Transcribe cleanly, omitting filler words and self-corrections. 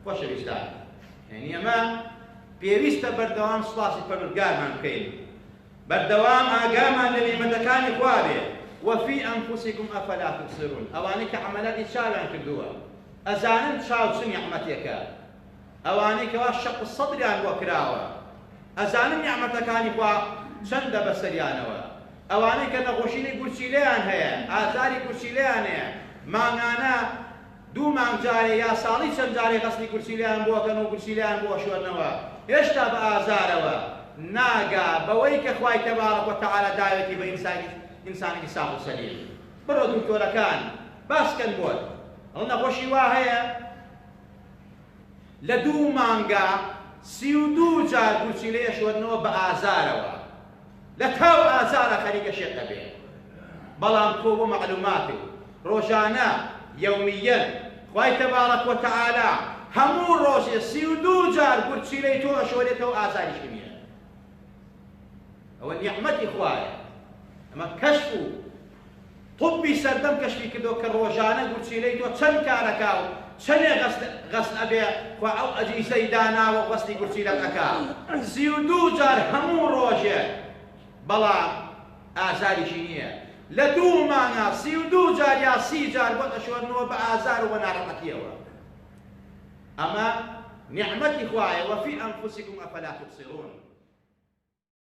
خۆشەویستان، یعنی ئەمە پێویستە بەردەوام سوپاسی پەروەردگارمان بکەین، بەردەوام ئاگامان لە نعمەتەکانی خوا بێ. وفي أنفسكم أفلا تبصرون أواني كعملات شاوان كردوها أزانن شاو سن نعمتك أواني كوا شق الصدر عن وكراوة أزانن نعمتك عن خوا چند بسريانوا أواني كنغوشيني قرشيليان هيا آزاري قرشيليان هيا مانانا دو مانجاري يا صالي چند جاري غسلي قرشيليان بوا كنو قرشيليان بوا شورنوا يشتا بآزاروا ناقا بويك خواي تبارك وتعالى دايوتي بإنساني ساق سليم برو دكتورة كان باس كان بود قلنا خوشي واهية لدو مانقا 32 جار قلتي ليش ودنو بآزاروا لتاو آزار خليك شيء به بلان كوبو معلوماتي روجانا يوميا خواي تبارك وتعالى همو روجي 32 جار قلتي ليتو أشوريتو آزاري شمية أو نعمتي خوايا ئەمە کەشف و طبی سەردەم کەشفی کردەوە کە ڕۆژانە گورچیلەی تۆ چەند کارەکا و چەندێ غەسل ئەبێ خوا ئەو ئەجیزەی داناوە غەسلی گورچیلە ئەکا 32 جار هەموو ڕۆژێ بەڵام ئازاریشی نییە لە دوو مانگا 32 جار یا 30 جار بۆ ئەشۆرنەوە بە ئازار و بە ناڕەحەتیەوە. ئەمە نعمەتی خوایە وەفی ئەنفوسیکم ئەفەلا تبصرون.